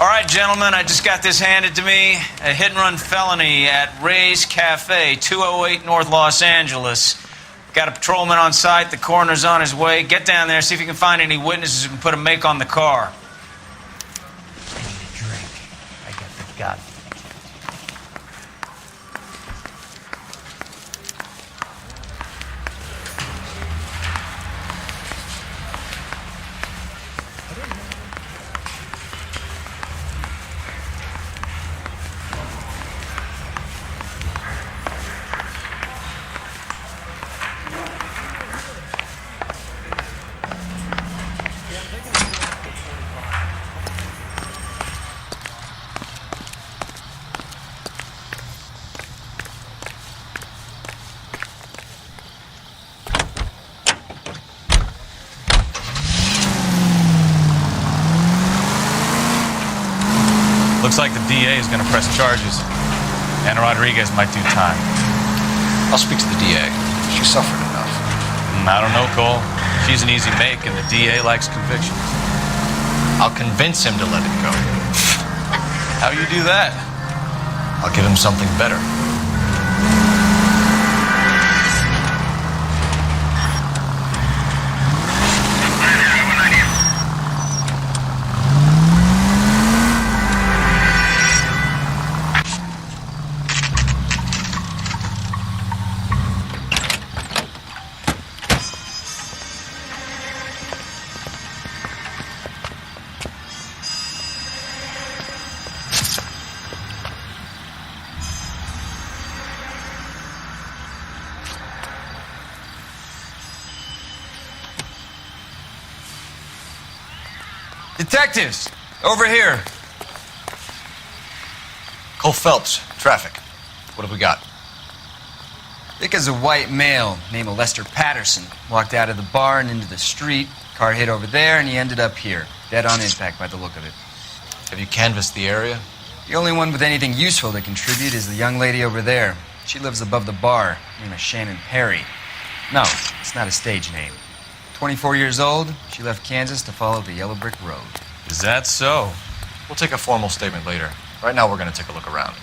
All right, gentlemen, I just got this handed to me. A hit-and-run felony at Ray's Cafe, 208 North Los Angeles. Got a patrolman on site. The coroner's on his way. Get down there, see if you can find any witnesses who can put a make on the car. I need a drink. I got it. Looks like the DA is going to press charges. And Rodriguez might do time. I'll speak to the DA. She suffered enough. I don't know, Cole. She's an easy make, and the DA likes convictions. I'll convince him to let it go. How you do that? I'll give him something better. Detectives, over here. Cole Phelps, traffic. What have we got? Vic is a white male named Lester Patterson. Walked out of the bar and into the street. Car hit over there and he ended up here. Dead on impact by the look of it. Have you canvassed the area? The only one with anything useful to contribute is the young lady over there. She lives above the bar. Name is Shannon Perry. No, it's not a stage name. 24 years old, she left Kansas to follow the yellow brick road. Is that so? We'll take a formal statement later. Right now, we're going to take a look around.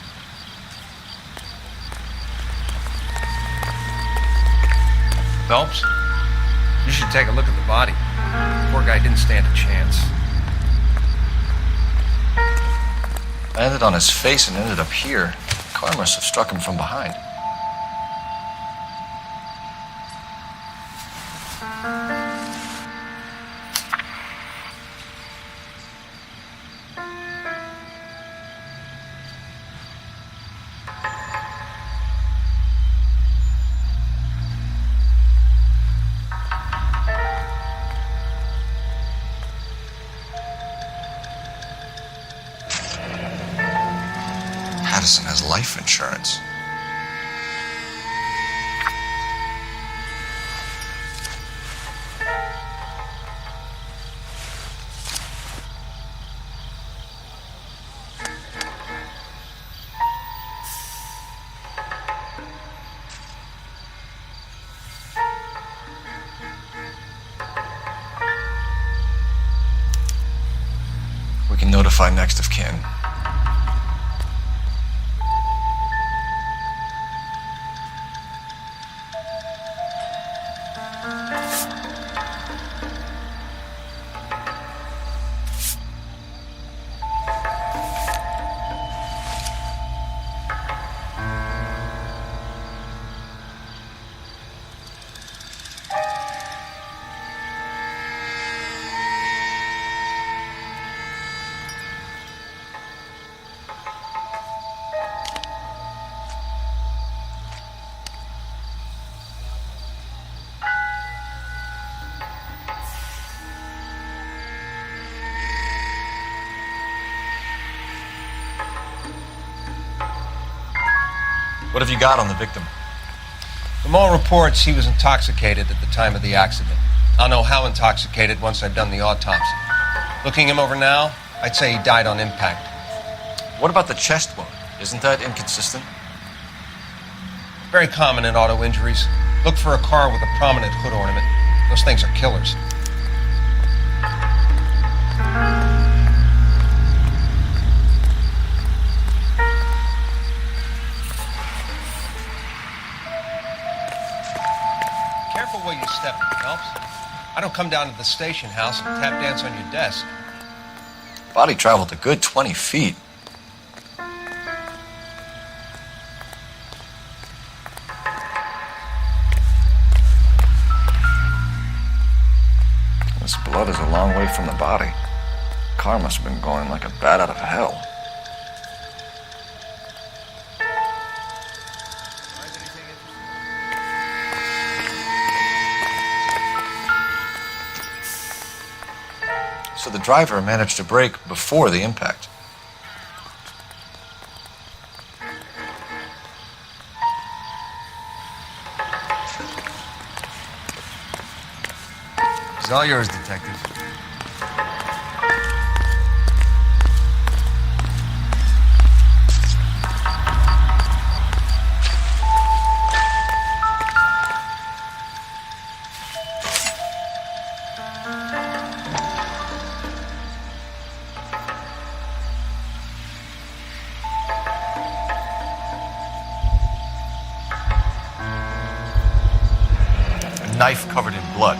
Phelps, you should take a look at the body. The poor guy didn't stand a chance. Landed on his face and ended up here. The car must have struck him from behind. Patterson has life insurance. We can notify next of kin. What have you got on the victim? From all reports, he was intoxicated at the time of the accident. I'll know how intoxicated once I've done the autopsy. Looking him over now, I'd say he died on impact. What about the chest wound? Isn't that inconsistent? Very common in auto injuries. Look for a car with a prominent hood ornament. Those things are killers. Careful where you step, Phelps. I don't come down to the station house and tap dance on your desk. Body traveled a good 20 feet. This blood is a long way from the body. Car must have been going like a bat out of hell. So the driver managed to brake before the impact. It's all yours, Detective. Knife covered in blood.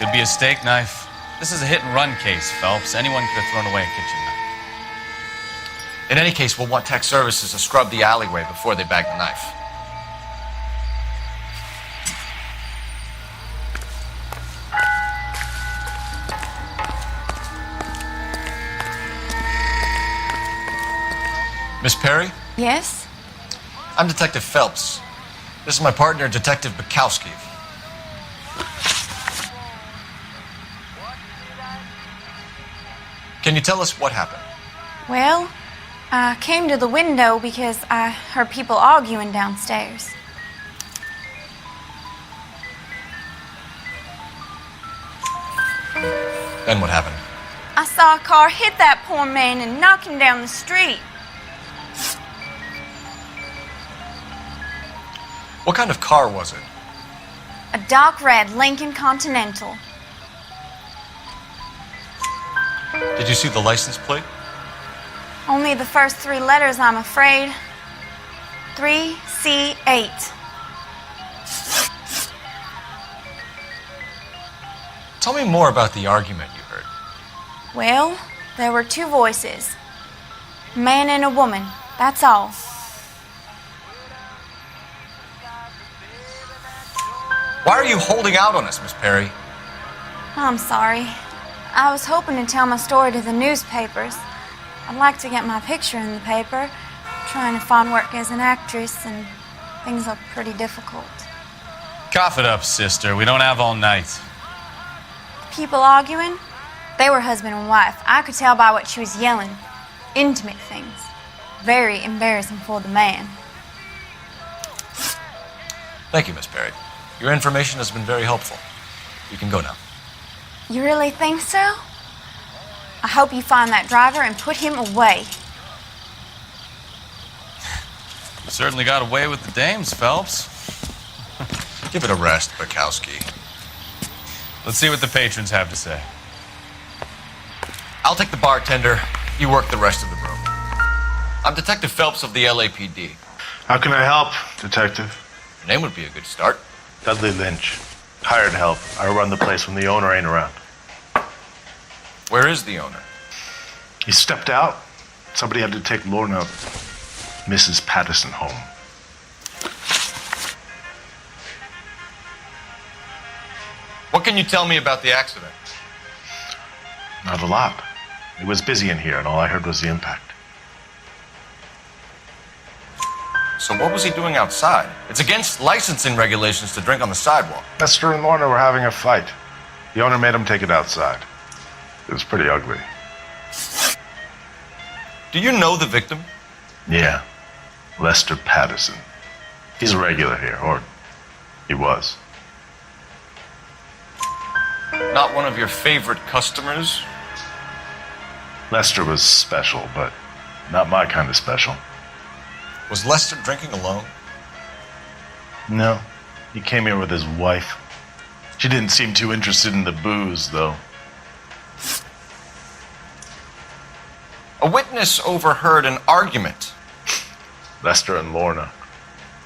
Could be a steak knife. This is a hit-and-run case, Phelps. Anyone could have thrown away a kitchen knife. In any case, we'll want tech services to scrub the alleyway before they bag the knife. Miss Perry? Yes? I'm Detective Phelps. This is my partner, Detective Bukowski. Can you tell us what happened? Well, I came to the window because I heard people arguing downstairs. Then what happened? I saw a car hit that poor man and knock him down the street. What kind of car was it? A dark red Lincoln Continental. Did you see the license plate? Only the first three letters, I'm afraid. 3C8. Tell me more about the argument you heard. Well, there were two voices. A man and a woman, that's all. Why are you holding out on us, Miss Perry? I'm sorry. I was hoping to tell my story to the newspapers. I'd like to get my picture in the paper. Trying to find work as an actress, and things look pretty difficult. Cough it up, sister. We don't have all night. People arguing? They were husband and wife. I could tell by what she was yelling. Intimate things. Very embarrassing for the man. Thank you, Miss Perry. Your information has been very helpful. You can go now. You really think so? I hope you find that driver and put him away. You certainly got away with the dames, Phelps. Give it a rest, Bukowski. Let's see what the patrons have to say. I'll take the bartender. You work the rest of the room. I'm Detective Phelps of the LAPD. How can I help, Detective? Your name would be a good start. Dudley Lynch. Hired help. I run the place when the owner ain't around. Where is the owner? He stepped out. Somebody had to take Lorna, Mrs. Patterson, home. What can you tell me about the accident? Not a lot. It was busy in here, and all I heard was the impact. So what was he doing outside? It's against licensing regulations to drink on the sidewalk. Lester and Lorna were having a fight. The owner made him take it outside. It was pretty ugly. Do you know the victim? Yeah. Lester Patterson. He's a regular here, or he was. Not one of your favorite customers? Lester was special, but not my kind of special. Was Lester drinking alone? No. He came here with his wife. She didn't seem too interested in the booze, though. A witness overheard an argument. Lester and Lorna.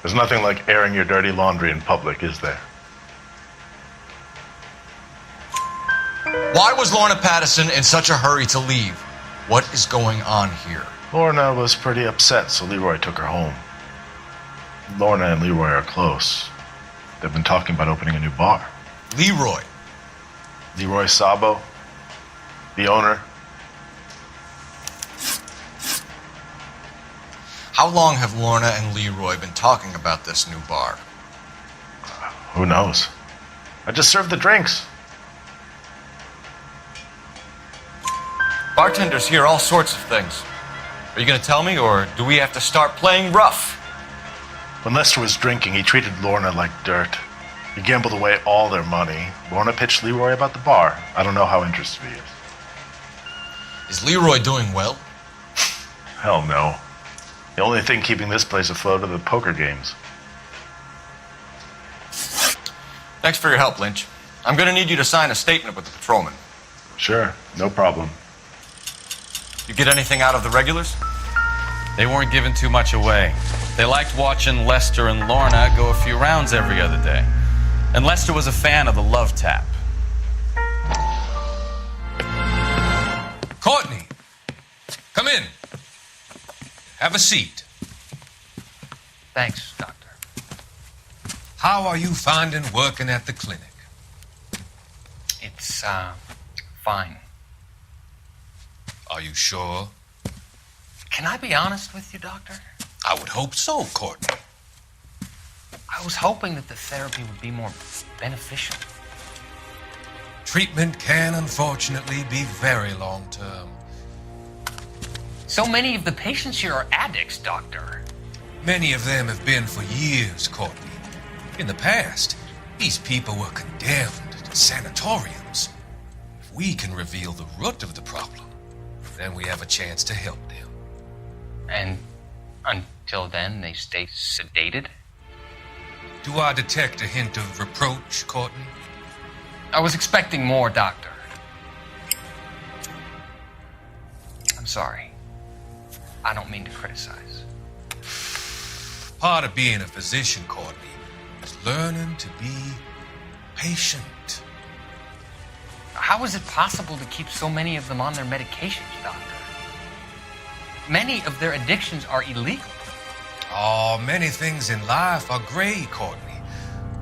There's nothing like airing your dirty laundry in public, is there? Why was Lorna Patterson in such a hurry to leave? What is going on here? Lorna was pretty upset, so Leroy took her home. Lorna and Leroy are close. They've been talking about opening a new bar. Leroy. Leroy Sabo, the owner. How long have Lorna and Leroy been talking about this new bar? Who knows? I just served the drinks. Bartenders hear all sorts of things. Are you going to tell me, or do we have to start playing rough? When Lester was drinking, he treated Lorna like dirt. He gambled away all their money. Lorna pitched Leroy about the bar. I don't know how interested he is. Is Leroy doing well? Hell no. The only thing keeping this place afloat are the poker games. Thanks for your help, Lynch. I'm going to need you to sign a statement with the patrolman. Sure, no problem. You get anything out of the regulars? They weren't giving too much away. They liked watching Lester and Lorna go a few rounds every other day. And Lester was a fan of the love tap. Courtney, come in. Have a seat. Thanks, Doctor. How are you finding working at the clinic? It's, fine. Are you sure? Can I be honest with you, Doctor? I would hope so, Courtney. I was hoping that the therapy would be more beneficial. Treatment can unfortunately be very long-term. So many of the patients here are addicts, Doctor. Many of them have been for years, Courtney. In the past, these people were condemned to sanatoriums. If we can reveal the root of the problem, then we have a chance to help them. And until then, they stay sedated? Do I detect a hint of reproach, Courtney? I was expecting more, Doctor. I'm sorry. I don't mean to criticize. Part of being a physician, Courtney, is learning to be patient. How is it possible to keep so many of them on their medications, Doctor? Many of their addictions are illegal. Oh, many things in life are gray, Courtney.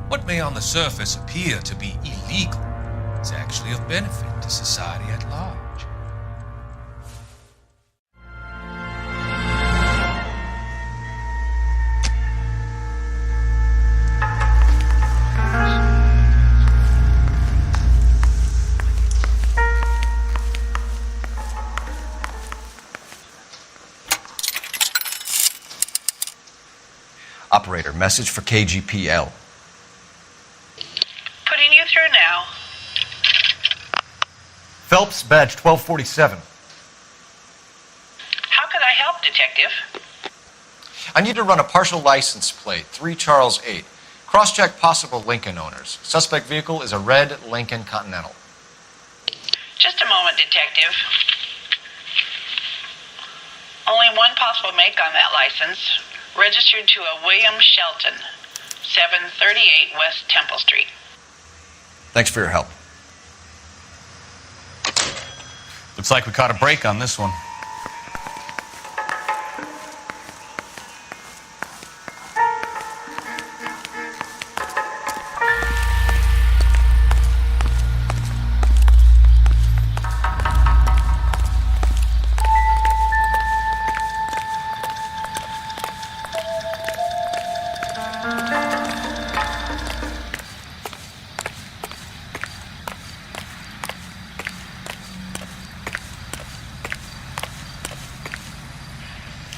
What may on the surface appear to be illegal is actually of benefit to society at large. Operator, message for KGPL. Putting you through now. Phelps, badge 1247. How could I help, Detective? I need to run a partial license plate, 3 Charles 8. Cross-check possible Lincoln owners. Suspect vehicle is a red Lincoln Continental. Just a moment, Detective. Only one possible make on that license. Registered to a William Shelton, 738 West Temple Street. Thanks for your help. Looks like we caught a break on this one.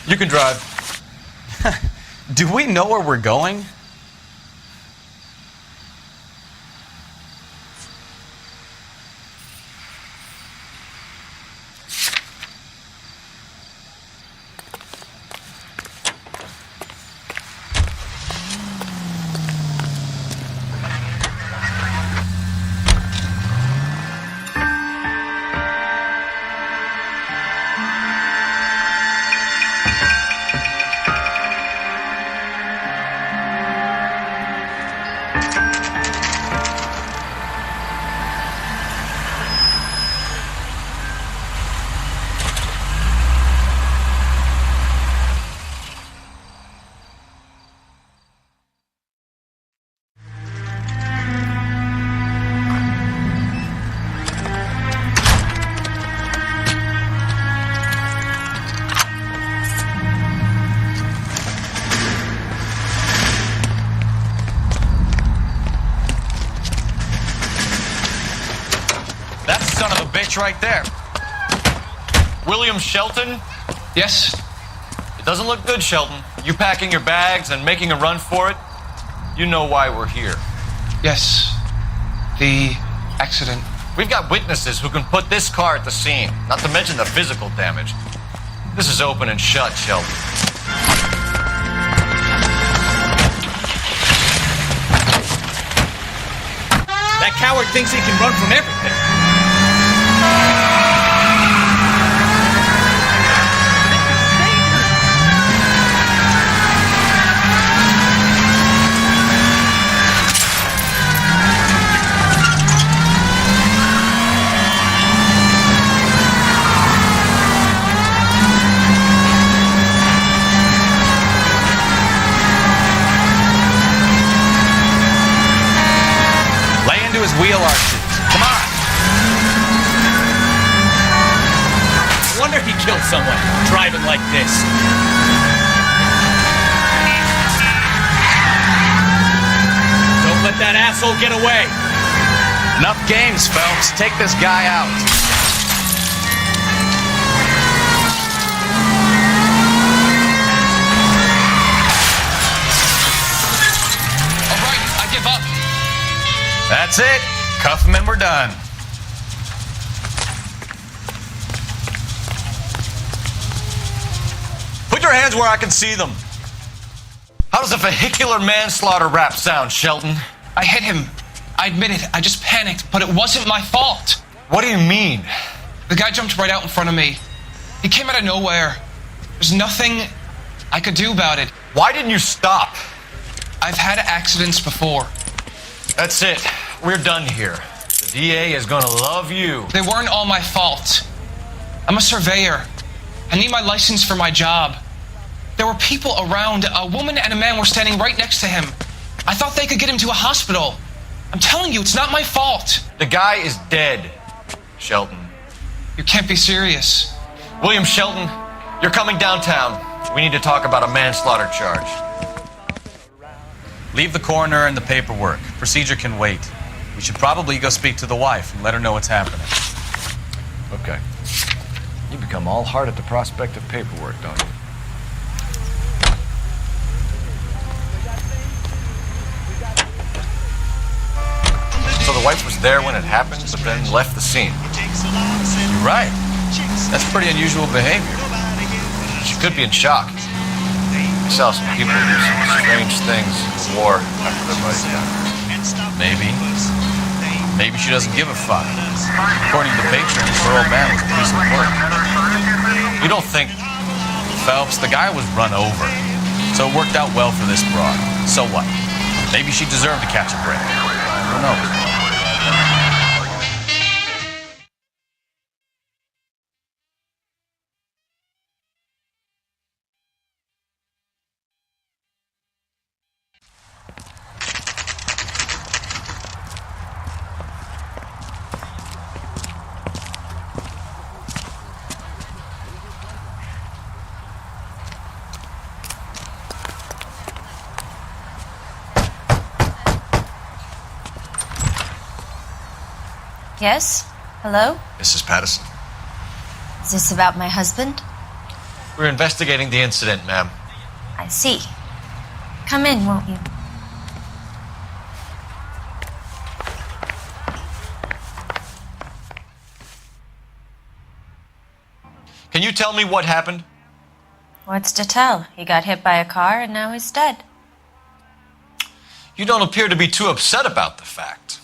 You can drive. Do we know where we're going? son of a bitch right there. William Shelton? Yes? It doesn't look good, Shelton. You packing your bags and making a run for it? You know why we're here. Yes. The accident. We've got witnesses who can put this car at the scene, not to mention the physical damage. This is open and shut, Shelton. That coward thinks he can run from everything. His wheel arches. Come on. Wonder he killed someone driving like this. Don't let that asshole get away. Enough games, Phelps. Take this guy out. All right, I give up. That's it. Cuff him and we're done. Put your hands where I can see them. How does a vehicular manslaughter rap sound, Shelton? I hit him. I admit it. I just panicked, but it wasn't my fault. What do you mean? The guy jumped right out in front of me. He came out of nowhere. There's nothing I could do about it. Why didn't you stop? I've had accidents before. That's it. We're done here. The DA is gonna love you. They weren't all my fault. I'm a surveyor. I need my license for my job. There were people around. A woman and a man were standing right next to him. I thought they could get him to a hospital. I'm telling you, it's not my fault. The guy is dead, Shelton. You can't be serious. William Shelton, you're coming downtown. We need to talk about a manslaughter charge. Leave the coroner and the paperwork. Procedure can wait. We should probably go speak to the wife and let her know what's happening. Okay. You become all heart at the prospect of paperwork, don't you? So the wife was there when it happened, but then left the scene. You're right. That's pretty unusual behavior. She could be in shock. I saw some people do some strange things in the war after their buddies died. Maybe. Maybe she doesn't give a fuck. According to the patrons, her old man was a piece of work. You don't think... Phelps, the guy was run over. So it worked out well for this broad. So what? Maybe she deserved to catch a break. Who knows? Yes? Hello? Mrs. Patterson. Is this about my husband? We're investigating the incident, ma'am. I see. Come in, won't you? Can you tell me what happened? What's to tell? He got hit by a car and now he's dead. You don't appear to be too upset about the fact.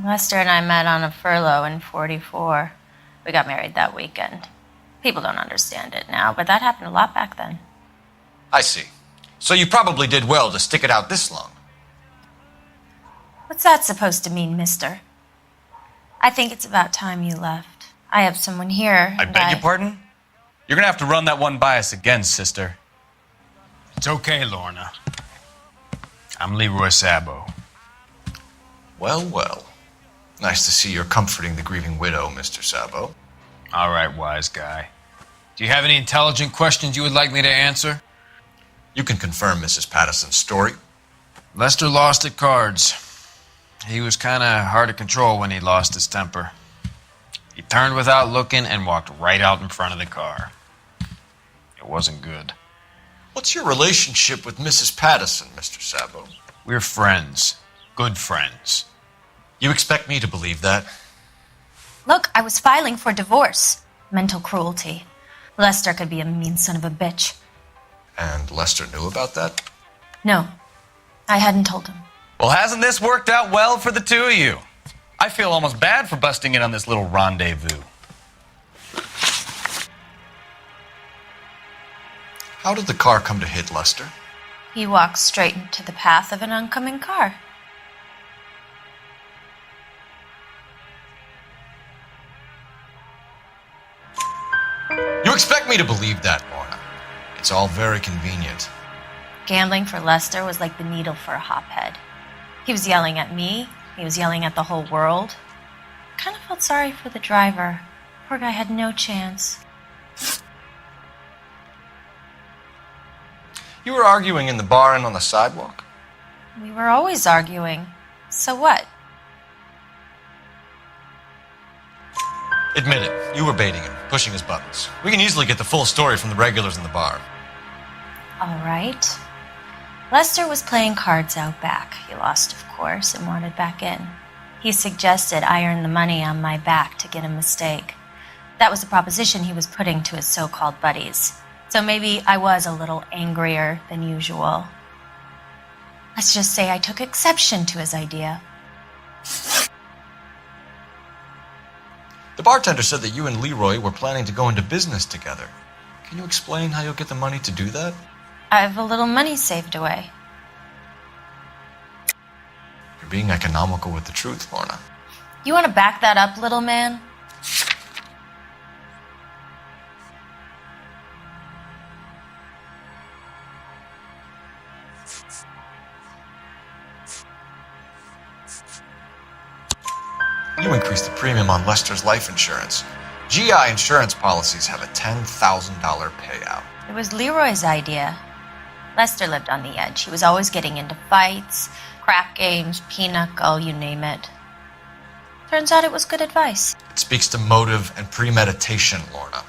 Lester and I met on a furlough in '44. We got married that weekend. People don't understand it now, but that happened a lot back then. I see. So you probably did well to stick it out this long. What's that supposed to mean, mister? I think it's about time you left. I have someone here. I beg your pardon? You're gonna have to run that one by us again, sister. It's okay, Lorna. I'm Leroy Sabo. Well, well. Nice to see you're comforting the grieving widow, Mr. Sabo. All right, wise guy. Do you have any intelligent questions you would like me to answer? You can confirm Mrs. Patterson's story. Lester lost at cards. He was kind of hard to control when he lost his temper. He turned without looking and walked right out in front of the car. It wasn't good. What's your relationship with Mrs. Pattison, Mr. Sabo? We're friends. Good friends. You expect me to believe that? Look, I was filing for divorce. Mental cruelty. Lester could be a mean son of a bitch. And Lester knew about that? No, I hadn't told him. Well, hasn't this worked out well for the two of you? I feel almost bad for busting in on this little rendezvous. How did the car come to hit Lester? He walked straight into the path of an oncoming car. You expect me to believe that, Lorna? It's all very convenient. Gambling for Lester was like the needle for a hophead. He was yelling at me. He was yelling at the whole world. I kind of felt sorry for the driver. Poor guy had no chance. You were arguing in the bar and on the sidewalk? We were always arguing. So what? Admit it, you were baiting him, pushing his buttons. We can easily get the full story from the regulars in the bar. All right. Lester was playing cards out back. He lost, of course, and wanted back in. He suggested I earn the money on my back to get a mistake. That was the proposition he was putting to his so-called buddies. So maybe I was a little angrier than usual. Let's just say I took exception to his idea. The bartender said that you and Leroy were planning to go into business together. Can you explain how you'll get the money to do that? I have a little money saved away. You're being economical with the truth, Lorna. You want to back that up, little man? You increased the premium on Lester's life insurance. GI insurance policies have a $10,000 payout. It was Leroy's idea. Lester lived on the edge. He was always getting into fights, crap games, pinochle, you name it. Turns out it was good advice. It speaks to motive and premeditation, Lorna.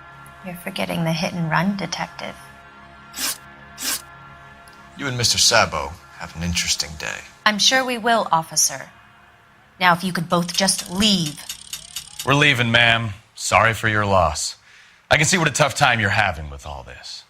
You're forgetting the hit-and-run detective. You and Mr. Sabo have an interesting day. I'm sure we will, officer. Now, if you could both just leave. We're leaving, ma'am. Sorry for your loss. I can see what a tough time you're having with all this.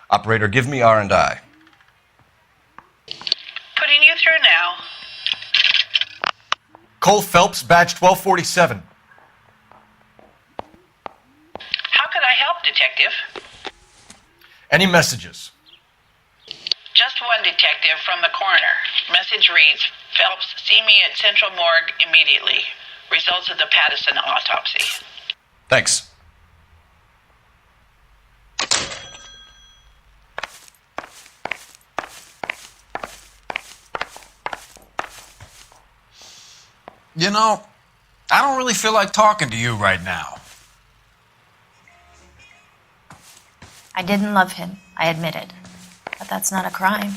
Operator, give me R&I. Putting you through now. Cole Phelps, badge 1247. How could I help, Detective? Any messages? Just one detective from the coroner. Message reads, Phelps, see me at Central Morgue immediately. Results of the Pattison autopsy. Thanks. You know, I don't really feel like talking to you right now. I didn't love him, I admit it. But that's not a crime.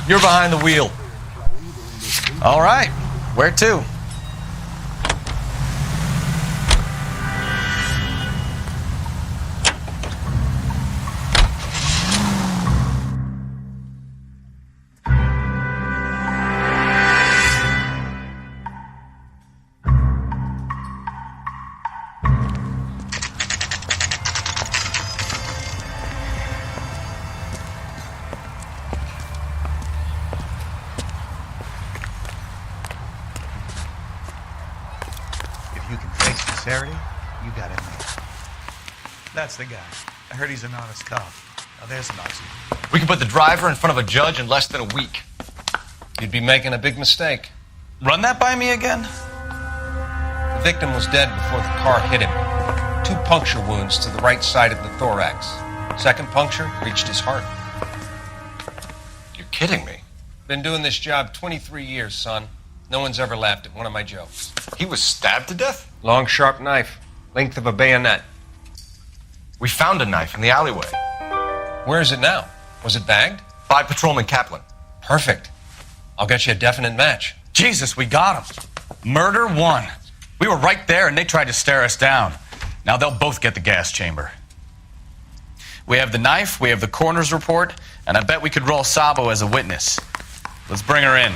You're behind the wheel. All right. Where to? If you can face sincerity, you got it made. That's the guy. I heard he's an honest cop. Now there's an oxy. We can put the driver in front of a judge in less than a week. You'd be making a big mistake. Run that by me again? The victim was dead before the car hit him. 2 puncture wounds to the right side of the thorax. Second puncture reached his heart. You're kidding me. Been doing this job 23 years, son. No one's ever laughed at one of my jokes. He was stabbed to death? Long, sharp knife. Length of a bayonet. We found a knife in the alleyway. Where is it now? Was it bagged? By Patrolman Kaplan. Perfect. I'll get you a definite match. Jesus, we got him. Murder 1. We were right there and they tried to stare us down. Now they'll both get the gas chamber. We have the knife, we have the coroner's report, and I bet we could roll Sabo as a witness. Let's bring her in.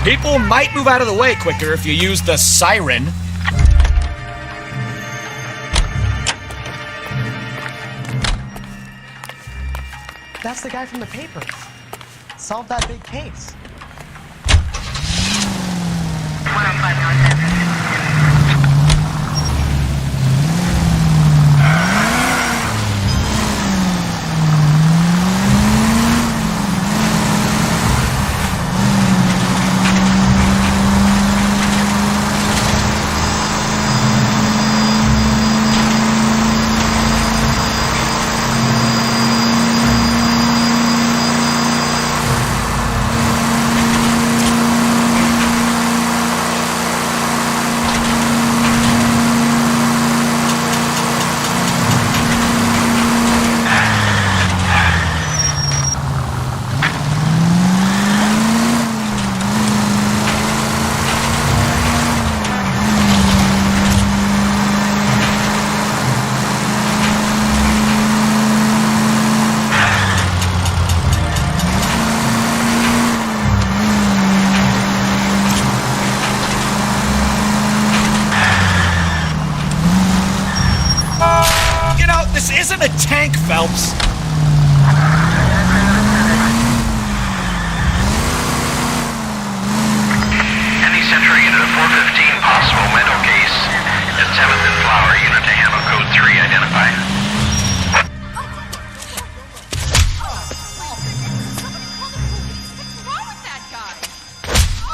People might move out of the way quicker if you use the siren. That's the guy from the papers. Solved that big case. This isn't a tank, Phelps. Any Central unit of 415, possible mental case. At 7th and Flower, unit to handle code 3, identify.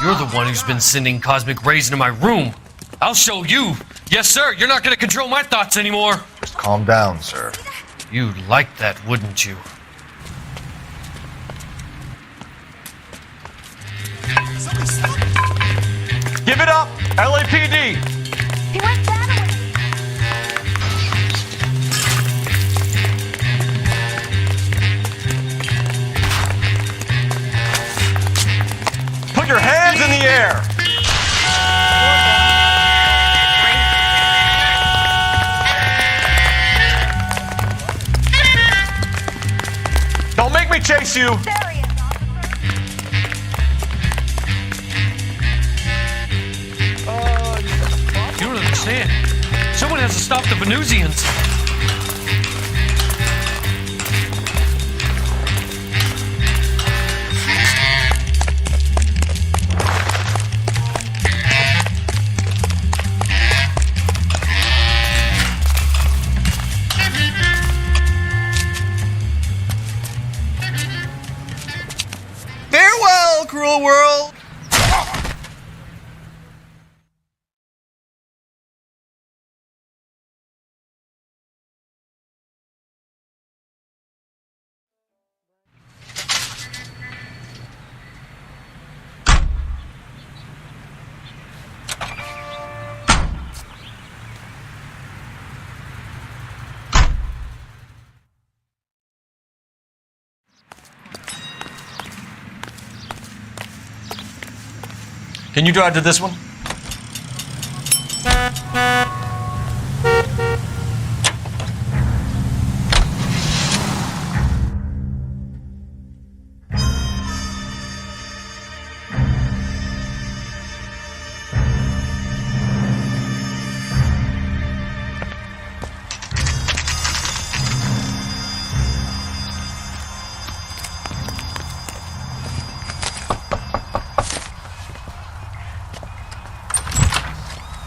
You're the one who's been sending cosmic rays into my room. I'll show you. Yes, sir. You're not going to control my thoughts anymore. Just calm down, sir. You'd like that, wouldn't you? Give it up, LAPD. He went that way. Put your hands in the air. miss you. You don't understand. Someone has to stop the Venusians. Farewell, cruel world! Can you drive to this one?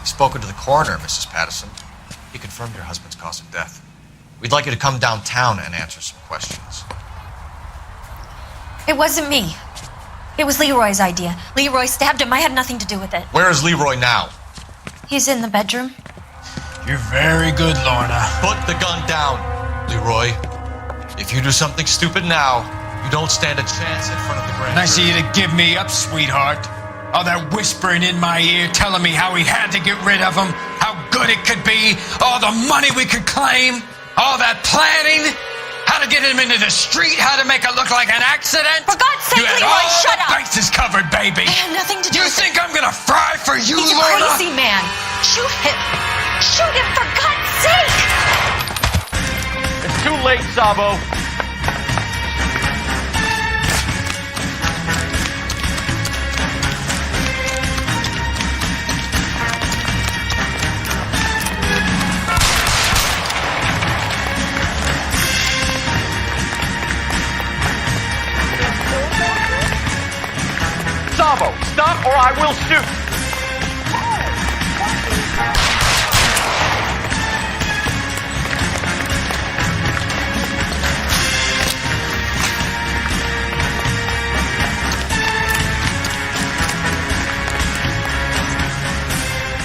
Spoken to the coroner, Mrs. Patterson. He confirmed your husband's cause of death. We'd like you to come downtown and answer some questions. It wasn't me. It was Leroy's idea. Leroy stabbed him. I had nothing to do with it. Where is Leroy now? He's in the bedroom. You're very good, Lorna. Put the gun down, Leroy. If you do something stupid now, you don't stand a chance in front of the grand Nice of jury. you to give me up, sweetheart. All that whispering in my ear telling me how we had to get rid of him, how good it could be, all the money we could claim, all that planning, how to get him into the street, how to make it look like an accident. For God's sake, you had Leroy, all shut the up. bases covered, baby. I had nothing to do You with think I'm gonna fry for you, He's a Lorna? crazy man. Shoot him. Shoot him, for God's sake. It's too late, Sabo. Sabo, stop or I will shoot.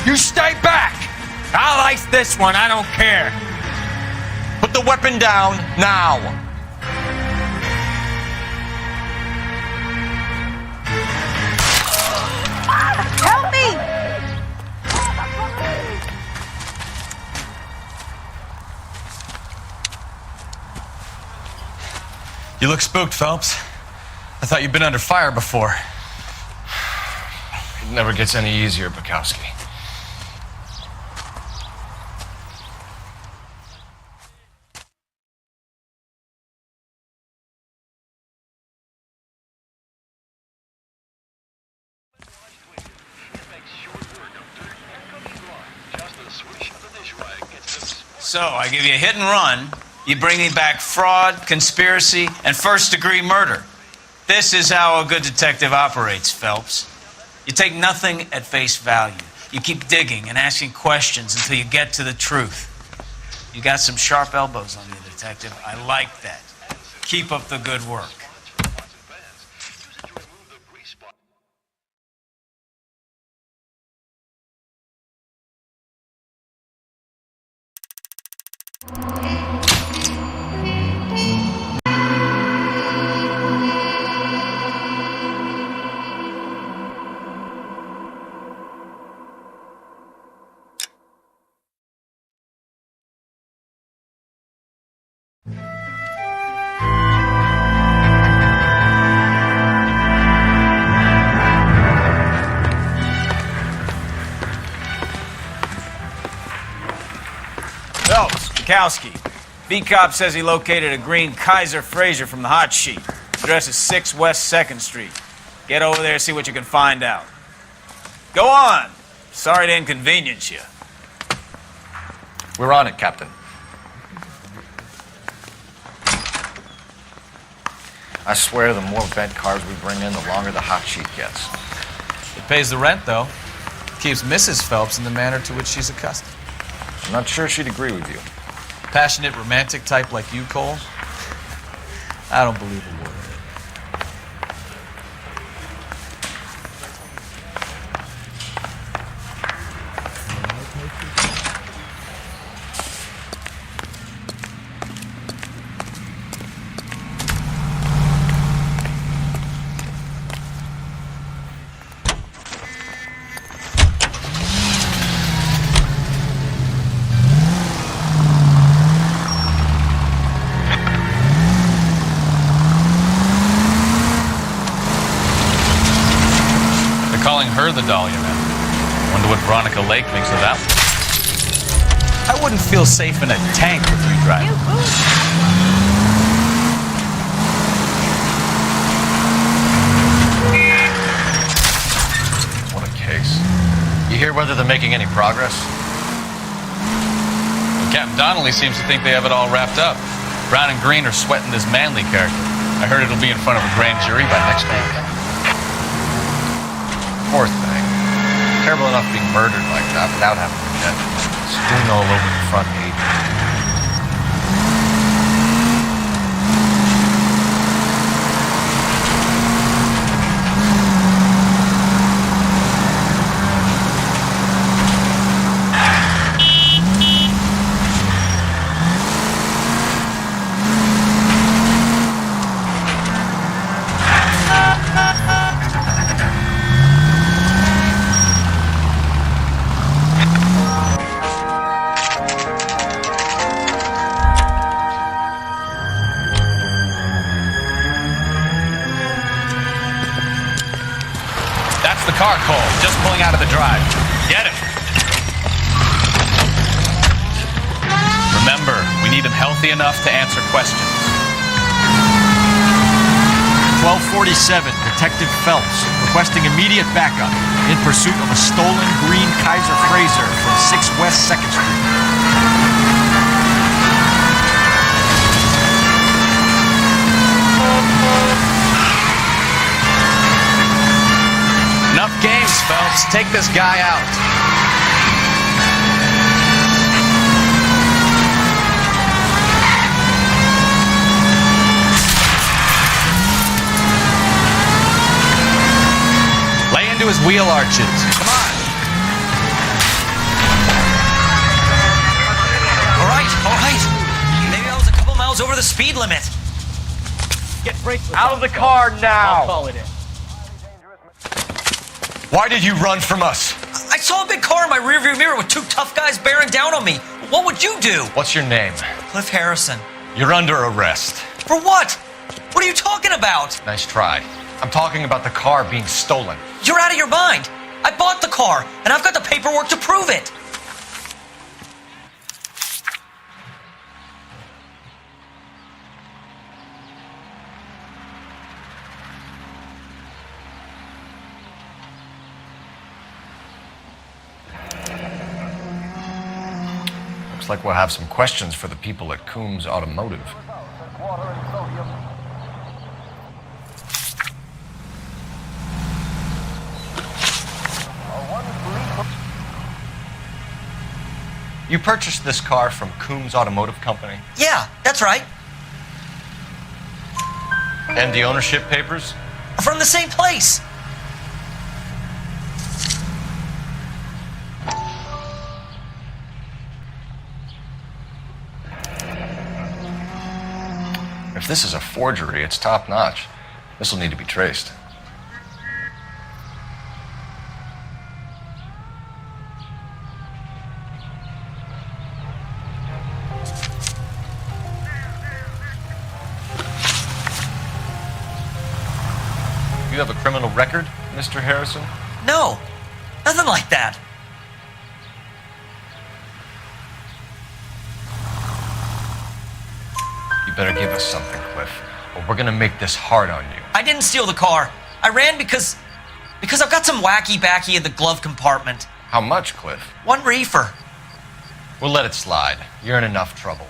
You stay back. I'll ice this one. I don't care. Put the weapon down now. Help me! You look spooked, Phelps. I thought you'd been under fire before. It never gets any easier, Bukowski. So, I give you a hit and run. You bring me back fraud, conspiracy, and first-degree murder. This is how a good detective operates, Phelps. You take nothing at face value. You keep digging and asking questions until you get to the truth. You got some sharp elbows on you, detective. I like that. Keep up the good work. Phelps, Bukowski. B-Cop says he located a green Kaiser Fraser from the hot sheet. Address is 6 West 2nd Street. Get over there and see what you can find out. Go on. Sorry to inconvenience you. We're on it, Captain. I swear the more bent cars we bring in, the longer the hot sheet gets. It pays the rent, though. Keeps Mrs. Phelps in the manner to which she's accustomed. I'm not sure she'd agree with you. Passionate, romantic type like you, Cole? I don't believe a word of it. Her the Dahlia now. Wonder what Veronica Lake thinks of that one. I wouldn't feel safe in a tank with you driving. What a case. You hear whether they're making any progress? Well, Captain Donnelly seems to think they have it all wrapped up. Brown and Green are sweating this Manley character. I heard it'll be in front of a grand jury by next week. Poor thing. Terrible enough being murdered like that without having to get strewn all over the front page. Car, Cole. Just pulling out of the drive. Get him. Remember, we need him healthy enough to answer questions. 1247, Detective Phelps, requesting immediate backup in pursuit of a stolen green Kaiser Frazer from 6 West 2nd Street. Enough games, Phelps. Take this guy out. Lay into his wheel arches. Come on. All right. Maybe I was a couple miles over the speed limit. Get brakes out of the car now. I'll call it in. Why did you run from us? I saw a big car in my rearview mirror with 2 tough guys bearing down on me. What would you do? What's your name? Cliff Harrison. You're under arrest. For what? What are you talking about? Nice try. I'm talking about the car being stolen. You're out of your mind. I bought the car, and I've got the paperwork to prove it. Looks like we'll have some questions for the people at Coombs Automotive. You purchased this car from Coombs Automotive Company? Yeah, that's right. And the ownership papers? From the same place. If this is a forgery, it's top-notch. This will need to be traced. You have a criminal record, Mr. Harrison? No, nothing like that. You better give us something, Cliff. or we're gonna make this hard on you. I didn't steal the car. I ran because I've got some wacky backy in the glove compartment. How much, Cliff? 1 reefer. We'll let it slide. You're in enough trouble.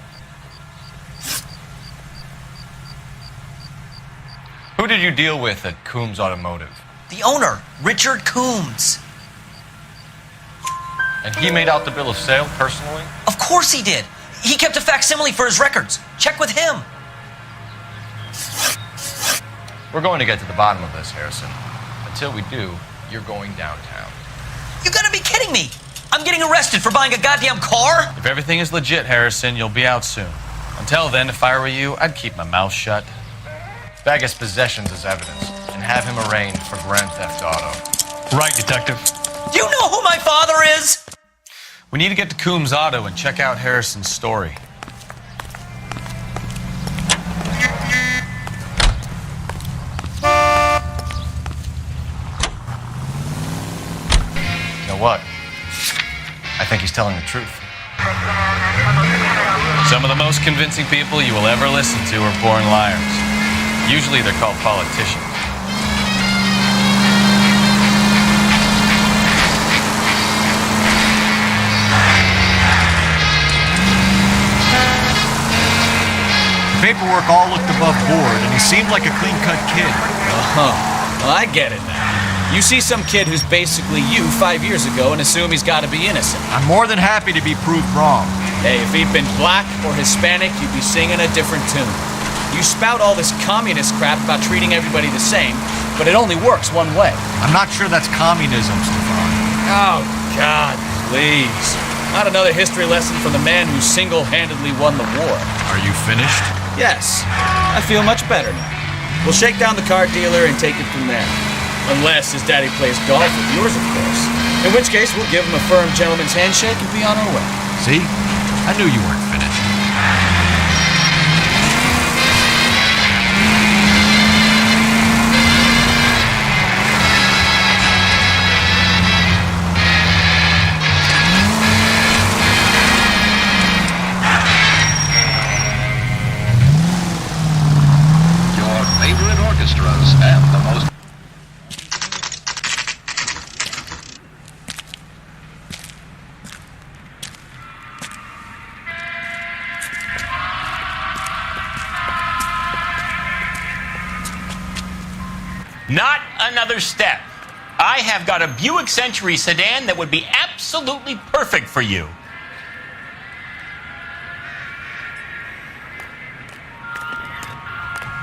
Who did you deal with at Coombs Automotive? The owner, Richard Coombs. And he made out the bill of sale personally? Of course he did. He kept a facsimile for his records. Check with him. We're going to get to the bottom of this, Harrison. Until we do, you're going downtown. You gotta be kidding me! I'm getting arrested for buying a goddamn car? If everything is legit, Harrison, you'll be out soon. Until then, if I were you, I'd keep my mouth shut. Bag his possessions as evidence and have him arraigned for Grand Theft Auto. Right, Detective. Do you know who my father is? We need to get to Coombs Auto and check out Harrison's story. You know what? I think he's telling the truth. Some of the most convincing people you will ever listen to are born liars. Usually they're called politicians. Paperwork all looked above board, and he seemed like a clean-cut kid. Oh, well, I get it now. You see some kid who's basically you 5 years ago and assume he's got to be innocent. I'm more than happy to be proved wrong. Hey, if he'd been black or Hispanic, you'd be singing a different tune. You spout all this communist crap about treating everybody the same, but it only works one way. I'm not sure that's communism, Stefan. Oh, God, please. Not another history lesson from the man who single-handedly won the war. Are you finished? Yes, I feel much better now. We'll shake down the car dealer and take it from there. Unless his daddy plays golf with yours, of course. In which case, we'll give him a firm gentleman's handshake and be on our way. See? I knew you weren't finished. Your favorite orchestras and the most... Not another step. I have got a Buick Century sedan that would be absolutely perfect for you.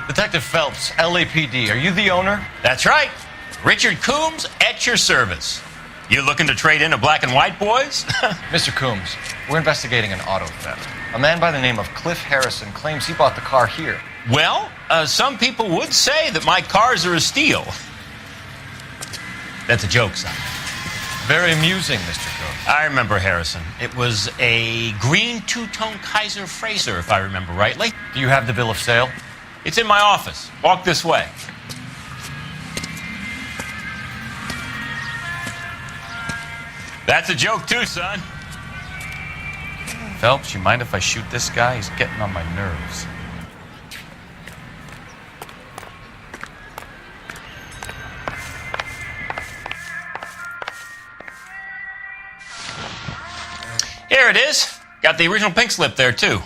Detective Phelps, LAPD, are you the owner? That's right. Richard Coombs at your service. You looking to trade in a black and white, boys? Mr. Coombs, we're investigating an auto theft. A man by the name of Cliff Harrison claims he bought the car here. Well, some people would say that my cars are a steal. That's a joke, son. Very amusing, Mr. Coombs. I remember Harrison. It was a green two-tone Kaiser Frazer, if I remember rightly. Do you have the bill of sale? It's in my office. Walk this way. That's a joke too, son. Phelps, you mind if I shoot this guy? He's getting on my nerves. Here it is. Got the original pink slip there, too.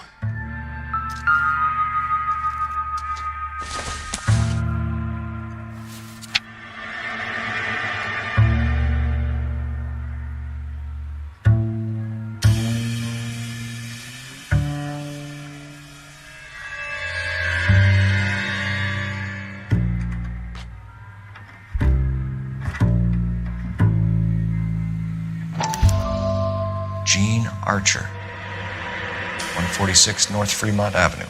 Gene Archer, 146 North Fremont Avenue.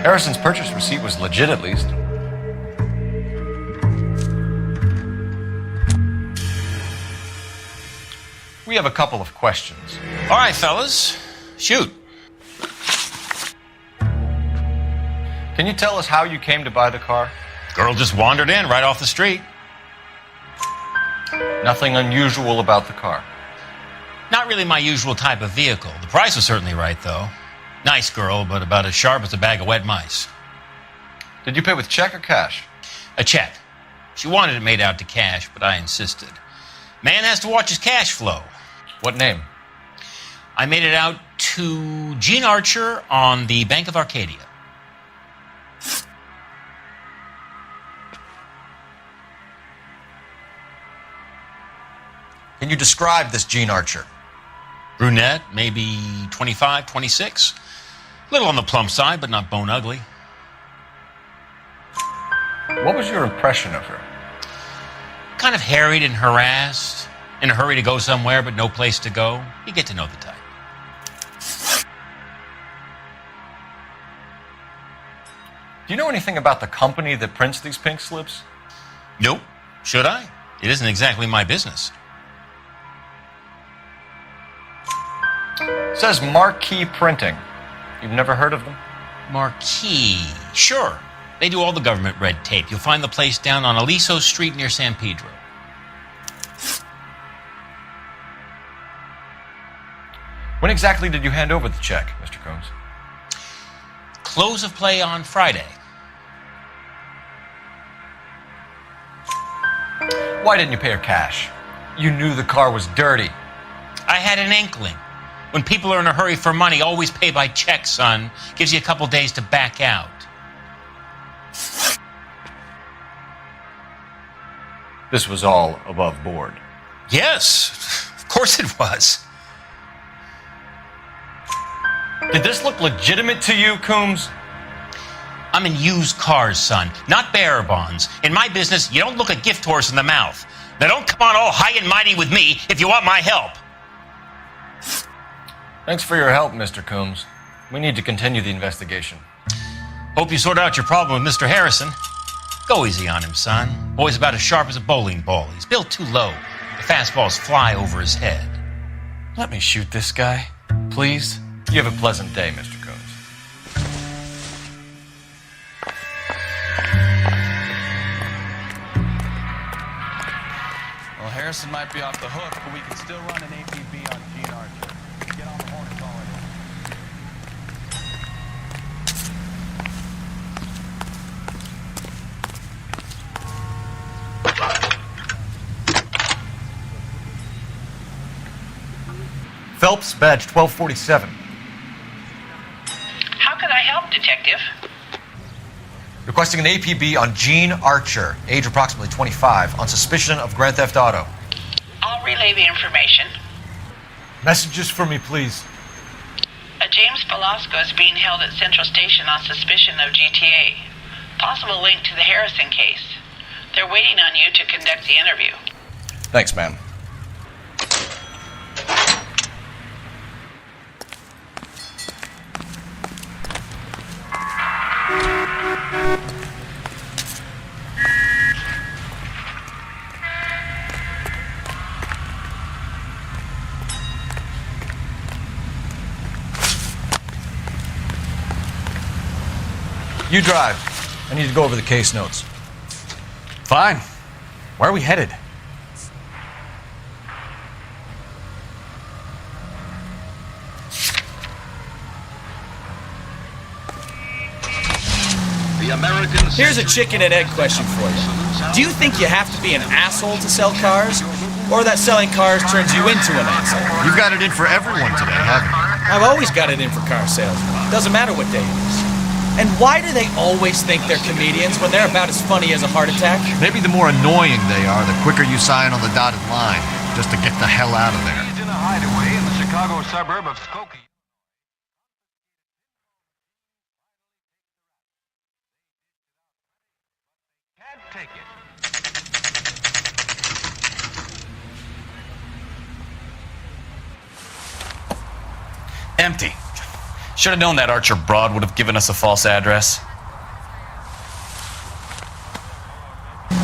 Harrison's purchase receipt was legit, at least. We have a couple of questions. All right, fellas, shoot. Can you tell us how you came to buy the car? Girl just wandered in right off the street. Nothing unusual about the car. Not really my usual type of vehicle. The price was certainly right, though. Nice girl, but about as sharp as a bag of wet mice. Did you pay with check or cash? A check. She wanted it made out to cash, but I insisted. Man has to watch his cash flow. What name? I made it out to Gene Archer on the Bank of Arcadia. Can you describe this Gene Archer? Brunette, maybe 25, 26. Little on the plump side, but not bone ugly. What was your impression of her? Kind of harried and harassed. In a hurry to go somewhere, but no place to go. You get to know the type. Do you know anything about the company that prints these pink slips? Nope. Should I? It isn't exactly my business. It says Marquee Printing. You've never heard of them? Marquee. Sure. They do all the government red tape. You'll find the place down on Aliso Street near San Pedro. When exactly did you hand over the check, Mr. Combs? Close of play on Friday. Why didn't you pay her cash? You knew the car was dirty. I had an inkling. When people are in a hurry for money, always pay by check, son. Gives you a couple days to back out. This was all above board. Yes, of course it was. Did this look legitimate to you, Coombs? I'm in used cars, son, not bearer bonds. In my business, you don't look a gift horse in the mouth. Now don't come on all high and mighty with me if you want my help. Thanks for your help, Mr. Coombs. We need to continue the investigation. Hope you sort out your problem with Mr. Harrison. Go easy on him, son. Boy's about as sharp as a bowling ball. He's built too low. The fastballs fly over his head. Let me shoot this guy, please. You have a pleasant day, Mr. Combs. Well, Harrison might be off the hook, but we can still run an APB on Gene Archer. Get on the horn and call it in. Phelps, badge 1247. How can I help, Detective? Requesting an APB on Gene Archer, age approximately 25, on suspicion of grand theft auto. I'll relay the information. Messages for me, please. A James Velasco is being held at Central Station on suspicion of GTA. Possible link to the Harrison case. They're waiting on you to conduct the interview. Thanks, ma'am. You drive. I need to go over the case notes. Fine. Where are we headed? Here's a chicken and egg question for you. Do you think you have to be an asshole to sell cars? Or that selling cars turns you into an asshole? You've got it in for everyone today, haven't you? I've always got it in for car salesmen. Doesn't matter what day it is. And why do they always think they're comedians when they're about as funny as a heart attack? Maybe the more annoying they are, the quicker you sign on the dotted line, just to get the hell out of there. He's in a hideaway in the Chicago suburb of Skokie. Can't take it. Empty. Should have known that Archer broad would have given us a false address.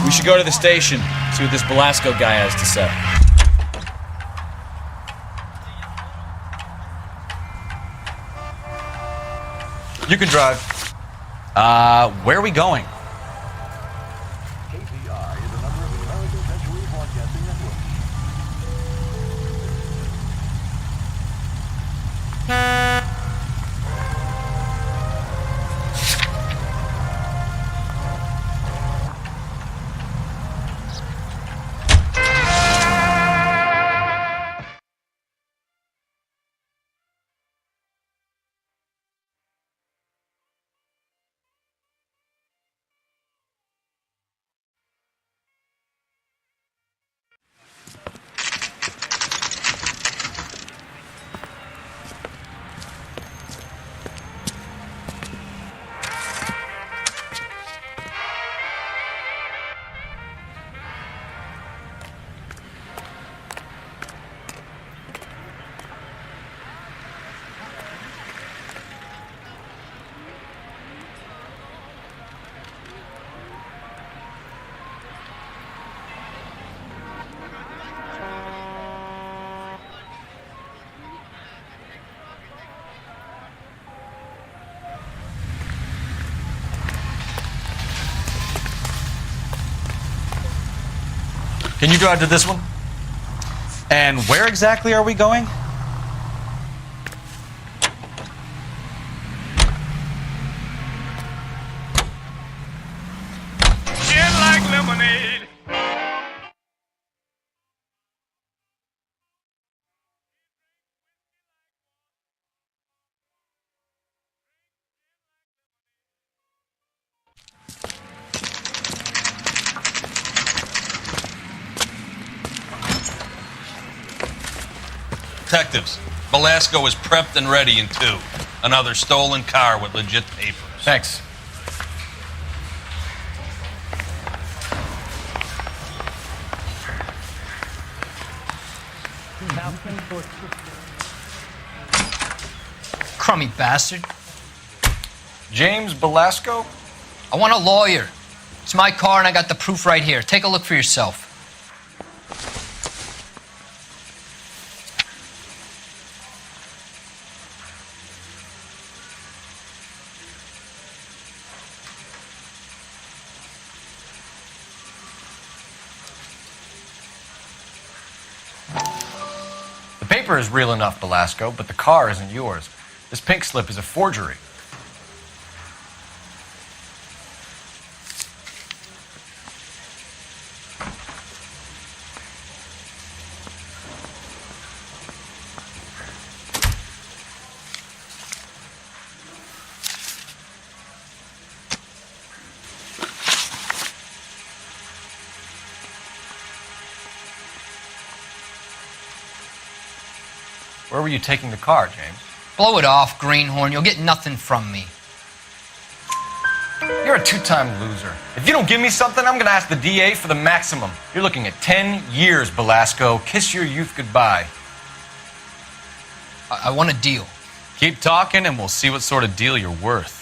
We should go to the station, see what this Belasco guy has to say. You can drive. Where are we going? Can you drive to this one? And where exactly are we going? Gin like lemonade. Detectives, Belasco is prepped and ready in 2. Another stolen car with legit papers. Thanks. Crummy bastard. James Belasco? I want a lawyer. It's my car and I got the proof right here. Take a look for yourself. The paper is real enough, Belasco, but the car isn't yours. This pink slip is a forgery. Where were you taking the car, James? Blow it off, Greenhorn. You'll get nothing from me. You're a two-time loser. If you don't give me something, I'm going to ask the DA for the maximum. You're looking at 10 years, Belasco. Kiss your youth goodbye. I want a deal. Keep talking and we'll see what sort of deal you're worth.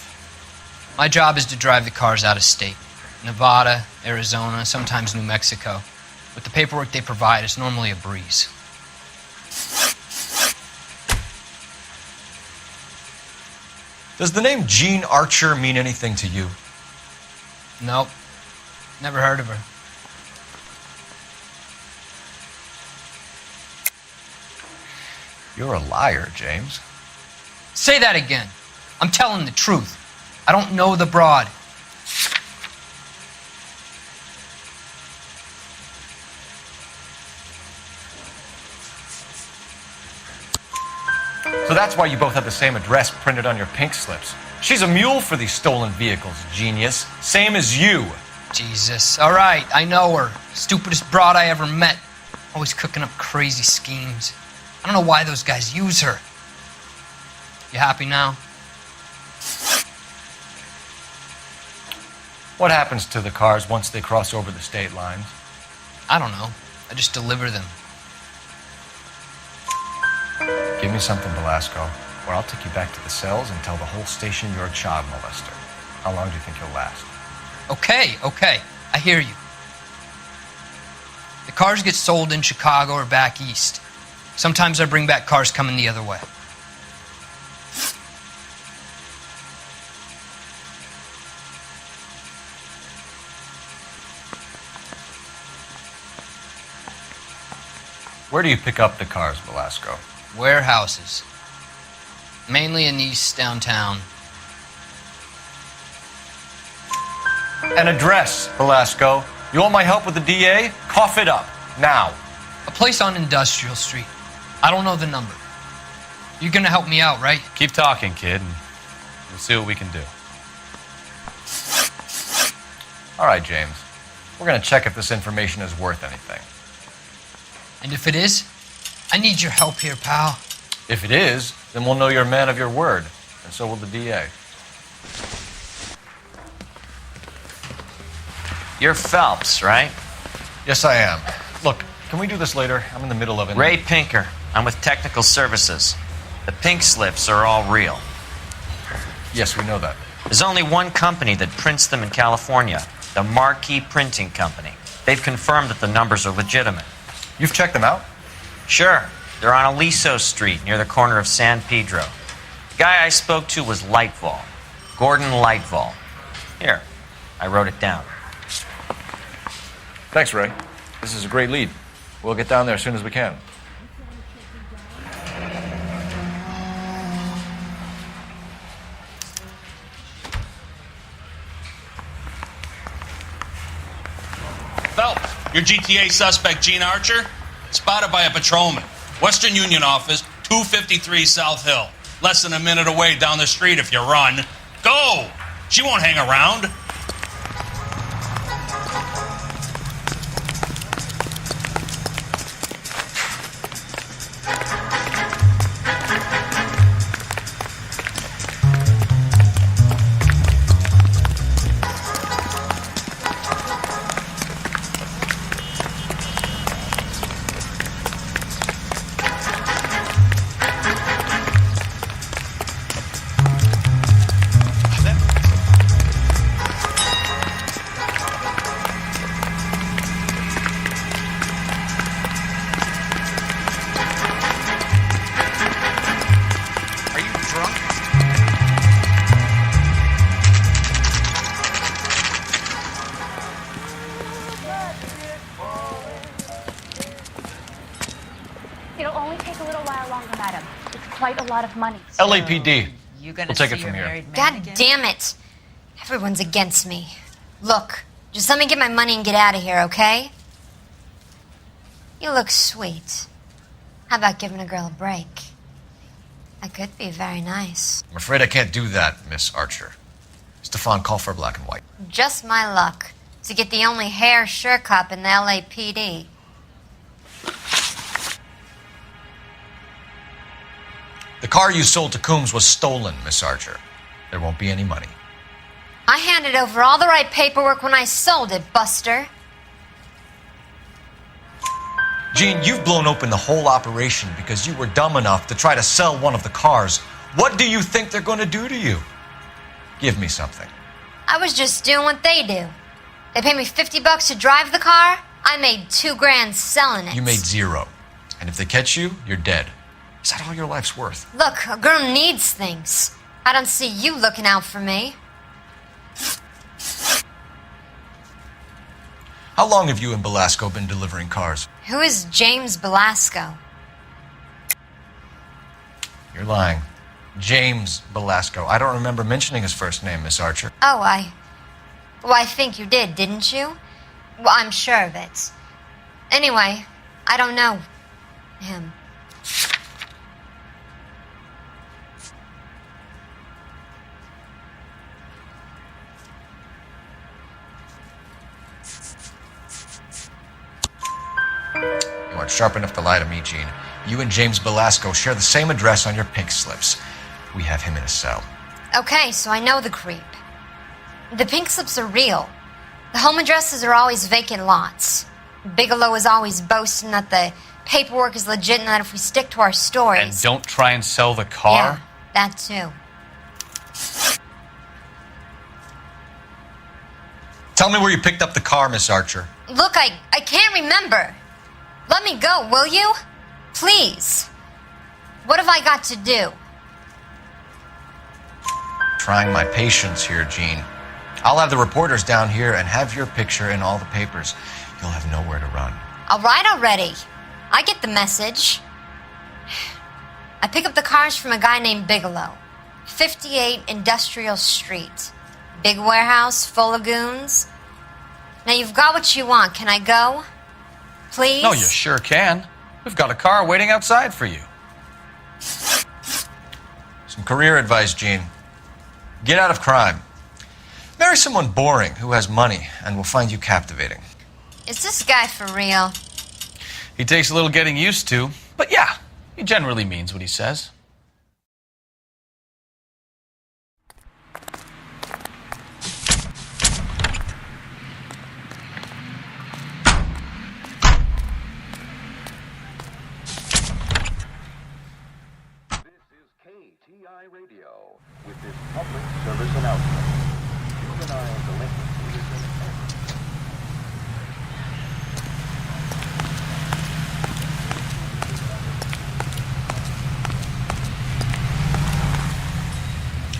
My job is to drive the cars out of state. Nevada, Arizona, sometimes New Mexico. With the paperwork they provide, it's normally a breeze. Does the name Jean Archer mean anything to you? Nope. Never heard of her. You're a liar, James. Say that again. I'm telling the truth. I don't know the broad. So that's why you both have the same address printed on your pink slips. She's a mule for these stolen vehicles, genius. Same as you. Jesus. All right, I know her. Stupidest broad I ever met. Always cooking up crazy schemes. I don't know why those guys use her. You happy now? What happens to the cars once they cross over the state lines? I don't know. I just deliver them. Give me something, Belasco. or I'll take you back to the cells and tell the whole station you're a child molester. How long do you think you'll last? Okay. I hear you. The cars get sold in Chicago or back east. Sometimes I bring back cars coming the other way. Where do you pick up the cars, Velasco? Warehouses. Mainly in East downtown. An address, Velasco. You want my help with the DA? Cough it up. Now. A place on Industrial Street. I don't know the number. You're gonna help me out, right? Keep talking, kid, and we'll see what we can do. All right, James. We're gonna check if this information is worth anything. And if it is, I need your help here, pal. If it is, then we'll know you're a man of your word, and so will the DA. You're Phelps, right? Yes, I am. Look, can we do this later? I'm in the middle of it. Ray Pinker. I'm with Technical Services. The pink slips are all real. Yes, we know that. There's only one company that prints them in California, the Marquee Printing Company. They've confirmed that the numbers are legitimate. You've checked them out? Sure. They're on Aliso Street, near the corner of San Pedro. The guy I spoke to was Lightval. Gordon Lightval. Here, I wrote it down. Thanks, Ray. This is a great lead. We'll get down there as soon as we can. Phelps, your GTA suspect, Gene Archer, spotted by a patrolman. Western Union office, 253 South Hill. Less than a minute away down the street if you run. Go! She won't hang around. It'll only take a little while longer, madam. It's quite a lot of money. LAPD. You gonna We'll take see it from your here. married man God again? damn it. Everyone's against me. Look, just let me get my money and get out of here, okay? You look sweet. How about giving a girl a break? That could be very nice. I'm afraid I can't do that, Miss Archer. Stefan, call for black and white. Just my luck to get the only hair sure cop in the LAPD. The car you sold to Coombs was stolen, Miss Archer. There won't be any money. I handed over all the right paperwork when I sold it, Buster. Gene, you've blown open the whole operation because you were dumb enough to try to sell one of the cars. What do you think they're going to do to you? Give me something. I was just doing what they do. They paid me $50 to drive the car. I made $2,000 selling it. You made zero. And if they catch you, you're dead. Is that all your life's worth? Look, a girl needs things. I don't see you looking out for me. How long have you and Belasco been delivering cars? Who is James Belasco? You're lying. James Belasco. I don't remember mentioning his first name, Miss Archer. Oh, I think you did, didn't you? Well, I'm sure of it. Anyway, I don't know him. You aren't sharp enough to lie to me, Gene. You and James Belasco share the same address on your pink slips. We have him in a cell. Okay, so I know the creep. The pink slips are real. The home addresses are always vacant lots. Bigelow is always boasting that the paperwork is legit and that if we stick to our stories... And don't try and sell the car? That too. Tell me where you picked up the car, Miss Archer. Look, I can't remember. Let me go, will you? Please. What have I got to do? Trying my patience here, Jean. I'll have the reporters down here and have your picture in all the papers. You'll have nowhere to run. All right already. I get the message. I pick up the cars from a guy named Bigelow. 58 Industrial Street. Big warehouse full of goons. Now you've got what you want. Can I go? Please? No, you sure can. We've got a car waiting outside for you. Some career advice, Jean. Get out of crime. Marry someone boring who has money and will find you captivating. Is this guy for real? He takes a little getting used to, but yeah, he generally means what he says. Radio with this public service announcement. Juvenile delinquency is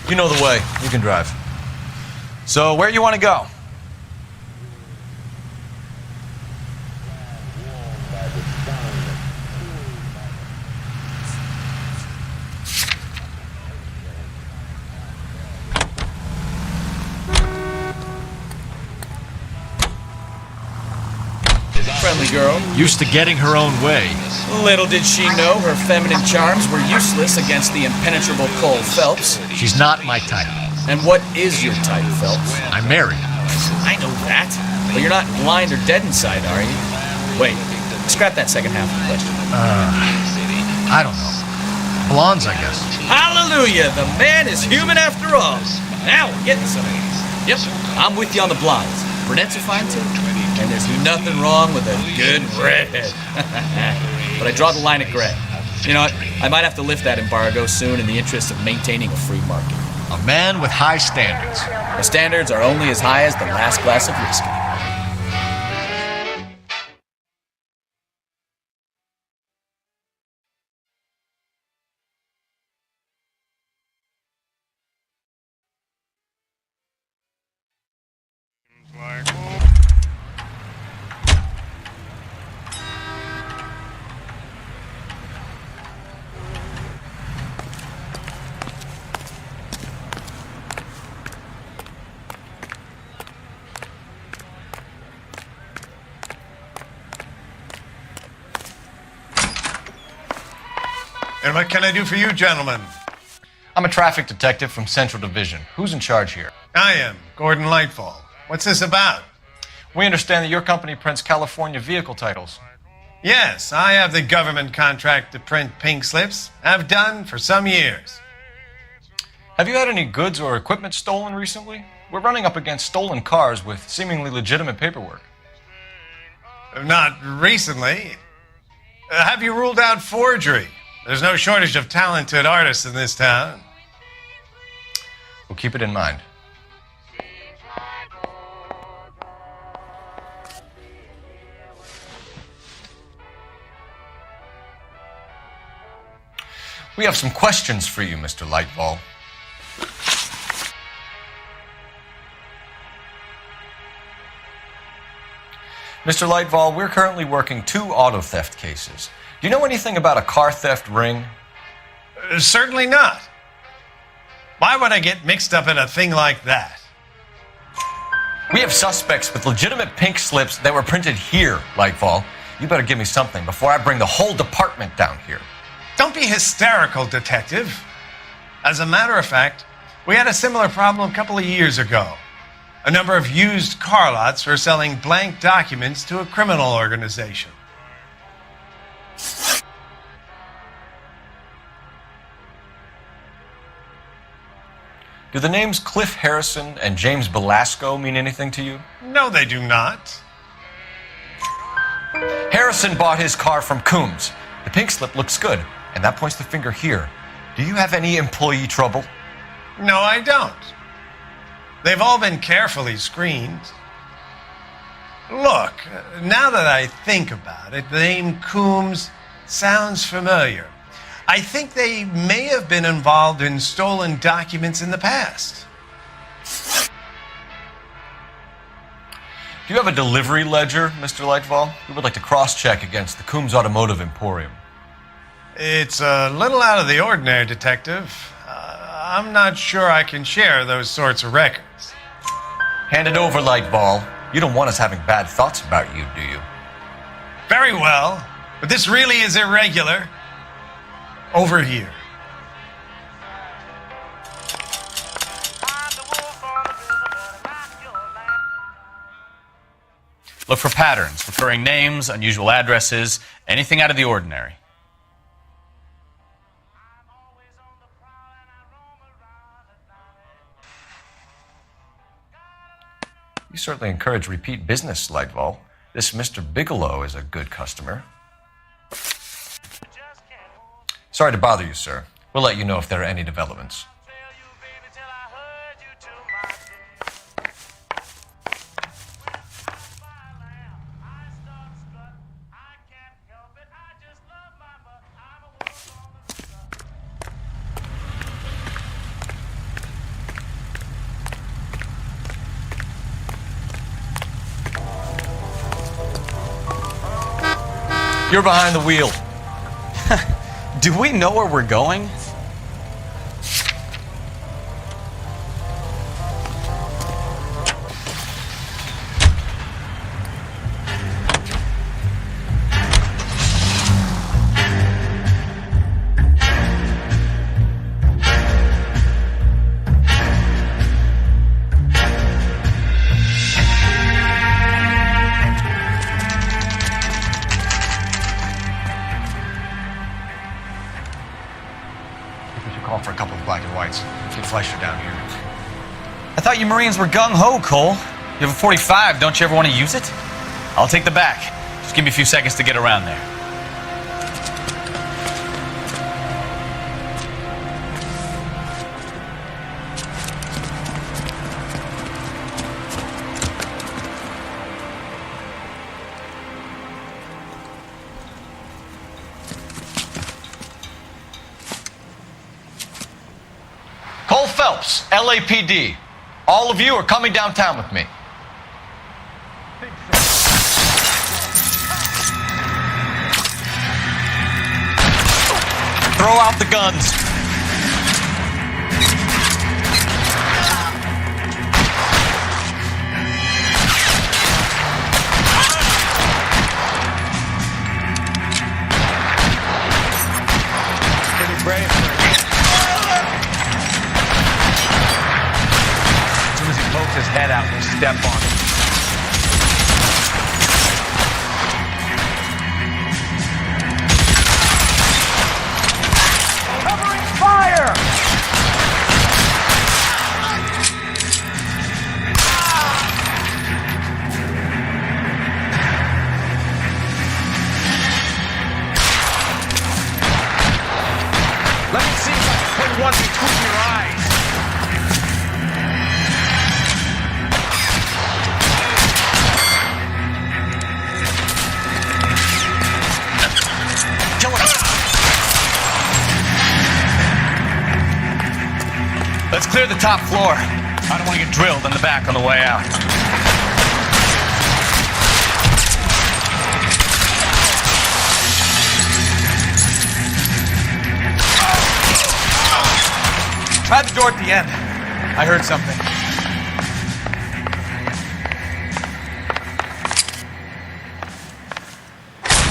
You know the way. You can drive. So, where you want to go? Friendly girl. Used to getting her own way. Little did she know her feminine charms were useless against the impenetrable Cole Phelps. She's not my type. And what is your type, Phelps? I'm married. I know that. But you're not blind or dead inside, are you? Wait, scrap that second half of the question. I don't know. Blondes, I guess. Hallelujah! The man is human after all. Now we're getting somewhere. Yep, I'm with you on the blondes. Brunettes are fine too. And there's nothing wrong with a good redhead. But I draw the line at gray. You know what? I might have to lift that embargo soon in the interest of maintaining a free market. A man with high standards. The standards are only as high as the last glass of whiskey. And what can I do for you, gentlemen? I'm a traffic detective from Central Division. Who's in charge here? I am, Gordon Lightfall. What's this about? We understand that your company prints California vehicle titles. Yes, I have the government contract to print pink slips. I've done for some years. Have you had any goods or equipment stolen recently? We're running up against stolen cars with seemingly legitimate paperwork. Not recently. Have you ruled out forgery? There's no shortage of talented artists in this town. We'll keep it in mind. We have some questions for you, Mr. Lightfall. Mr. Lightfall, we're currently working 2 auto theft cases. Do you know anything about a car theft ring? Certainly not. Why would I get mixed up in a thing like that? We have suspects with legitimate pink slips that were printed here, Lightfall. You better give me something before I bring the whole department down here. Don't be hysterical, Detective. As a matter of fact, we had a similar problem a couple of years ago. A number of used car lots were selling blank documents to a criminal organization. Do the names Cliff Harrison and James Belasco mean anything to you? No, they do not. Harrison bought his car from Coombs. The pink slip looks good, and that points the finger here. Do you have any employee trouble? No, I don't. They've all been carefully screened. Look, now that I think about it, the name Coombs sounds familiar. I think they may have been involved in stolen documents in the past. Do you have a delivery ledger, Mr. Lightfall? We would like to cross-check against the Coombs Automotive Emporium. It's a little out of the ordinary, Detective. I'm not sure I can share those sorts of records. Hand it over, Lightball. You don't want us having bad thoughts about you, do you? Very well, but this really is irregular. Over here. Look for patterns, recurring names, unusual addresses, anything out of the ordinary. You certainly encourage repeat business, Lightball. This Mr. Bigelow is a good customer. Sorry to bother you, sir. We'll let you know if there are any developments. You're behind the wheel. Do we know where we're going? Call for a couple of black and whites. Kid Fleischer down here. I thought you Marines were gung-ho, Cole. You have a 45, don't you ever want to use it? I'll take the back. Just give me a few seconds to get around there. Cole Phelps, LAPD. All of you are coming downtown with me. Throw out the guns. Pretty brave. As soon as he pokes his head out, we'll step on him. Covering fire! Let me see if I can put one between your eyes. Kill him. Let's clear the top floor. I don't want to get drilled in the back on the way out. Try the door at the end. I heard something.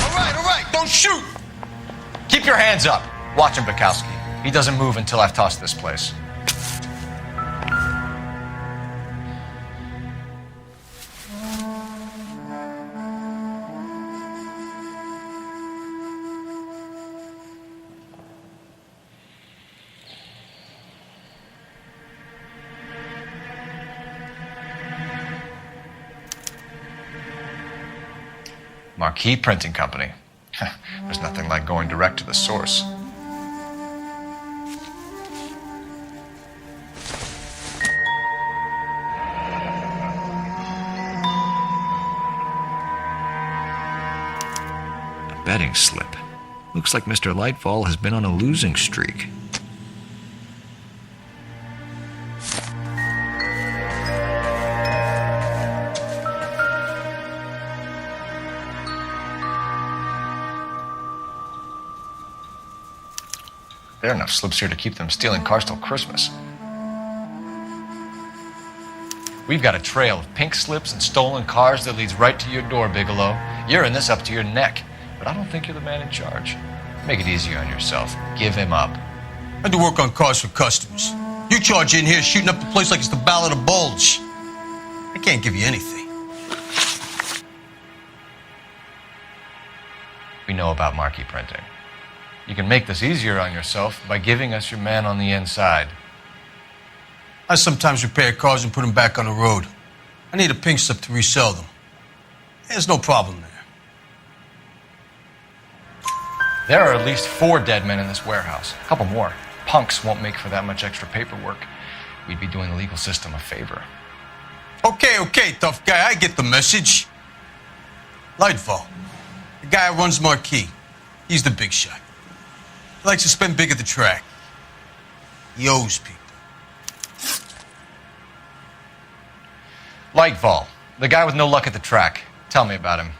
All right, don't shoot! Keep your hands up. Watch him, Bukowski. He doesn't move until I've tossed this place. Marquee Printing Company. There's nothing like going direct to the source. betting slip. Looks like Mr. Lightfall has been on a losing streak. There are enough slips here to keep them stealing cars till Christmas. We've got a trail of pink slips and stolen cars that leads right to your door, Bigelow. You're in this up to your neck, but I don't think you're the man in charge. Make it easier on yourself. Give him up. I do work on cars for customers. You charge in here shooting up the place like it's the Ballad of Bulge. I can't give you anything. We know about marquee printing. You can make this easier on yourself by giving us your man on the inside. I sometimes repair cars and put them back on the road. I need a pink slip to resell them. There's no problem there. There are at least 4 dead men in this warehouse. A couple more. Punks won't make for that much extra paperwork. We'd be doing the legal system a favor. Okay, tough guy. I get the message. Lightfall, the guy who runs Marquee. He's the big shot. He likes to spend big at the track. He owes people. Lightfall, the guy with no luck at the track. Tell me about him.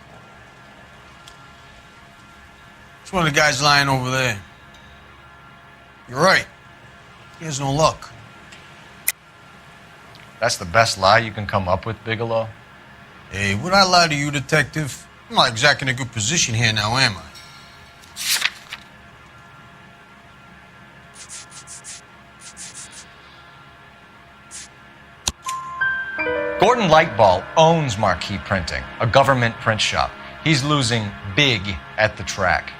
It's one of the guys lying over there. You're right. He has no luck. That's the best lie you can come up with, Bigelow? Hey, would I lie to you, detective? I'm not exactly in a good position here now, am I? Gordon Lightball owns Marquee Printing, a government print shop. He's losing big at the track.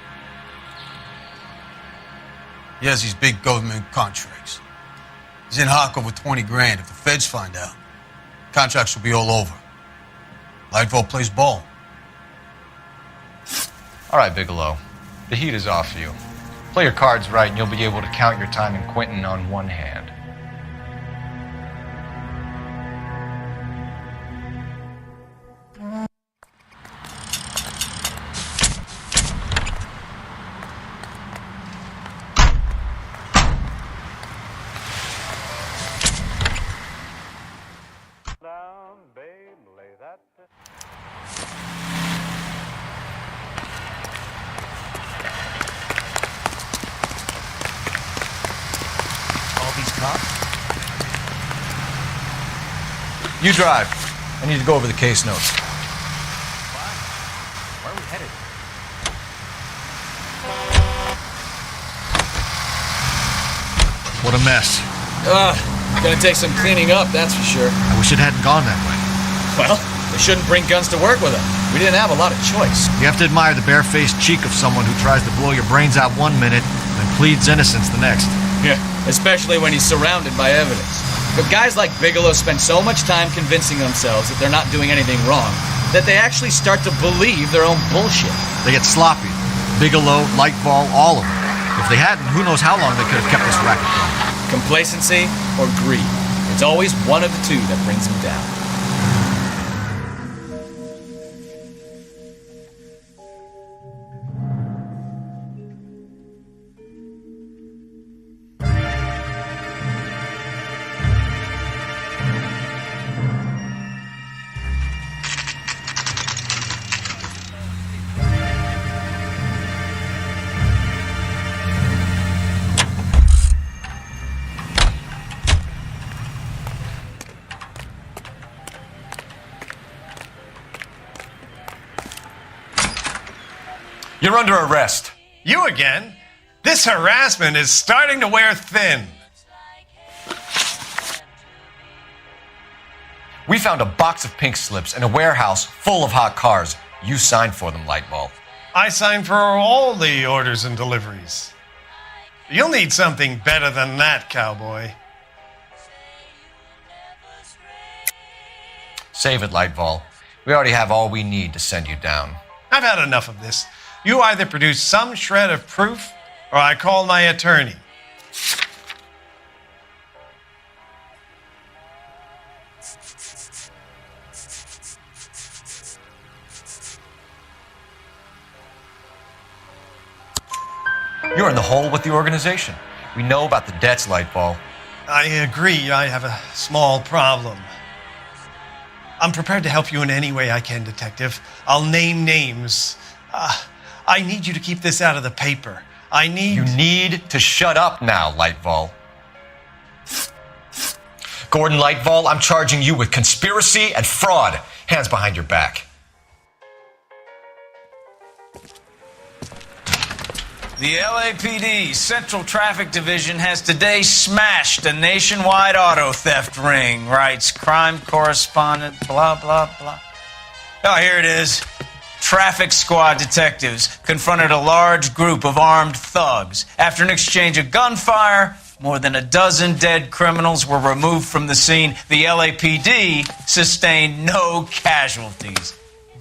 He has these big government contracts. He's in hock over 20 grand. If the feds find out, contracts will be all over. Lightfall plays ball. All right, Bigelow. The heat is off you. Play your cards right and you'll be able to count your time in Quentin on one hand. You drive. I need to go over the case notes. Where are we headed? What a mess. Gonna take some cleaning up, that's for sure. I wish it hadn't gone that way. Well, they shouldn't bring guns to work with them. We didn't have a lot of choice. You have to admire the barefaced cheek of someone who tries to blow your brains out one minute and pleads innocence the next. Yeah, especially when he's surrounded by evidence. But guys like Bigelow spend so much time convincing themselves that they're not doing anything wrong that they actually start to believe their own bullshit. They get sloppy. Bigelow, Lightball, all of them. If they hadn't, who knows how long they could have kept this racket going. Complacency or greed. It's always one of the two that brings them down. You're under arrest. You again? This harassment is starting to wear thin. We found a box of pink slips in a warehouse full of hot cars. You signed for them, Lightball. I signed for all the orders and deliveries. You'll need something better than that, cowboy. Save it, Lightball. We already have all we need to send you down. I've had enough of this. You either produce some shred of proof, or I call my attorney. You're in the hole with the organization. We know about the debts, Lightball. I agree. I have a small problem. I'm prepared to help you in any way I can, Detective. I'll name names. I need you to keep this out of the paper. You need to shut up now, Lightball. Gordon Lightball, I'm charging you with conspiracy and fraud. Hands behind your back. The LAPD Central Traffic Division has today smashed a nationwide auto theft ring, writes crime correspondent, blah, blah, blah. Oh, here it is. Traffic squad detectives confronted a large group of armed thugs. After an exchange of gunfire, more than a dozen dead criminals were removed from the scene. The LAPD sustained no casualties.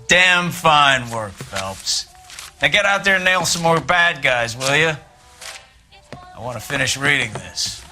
Damn fine work, Phelps. Now get out there and nail some more bad guys, will you? I want to finish reading this.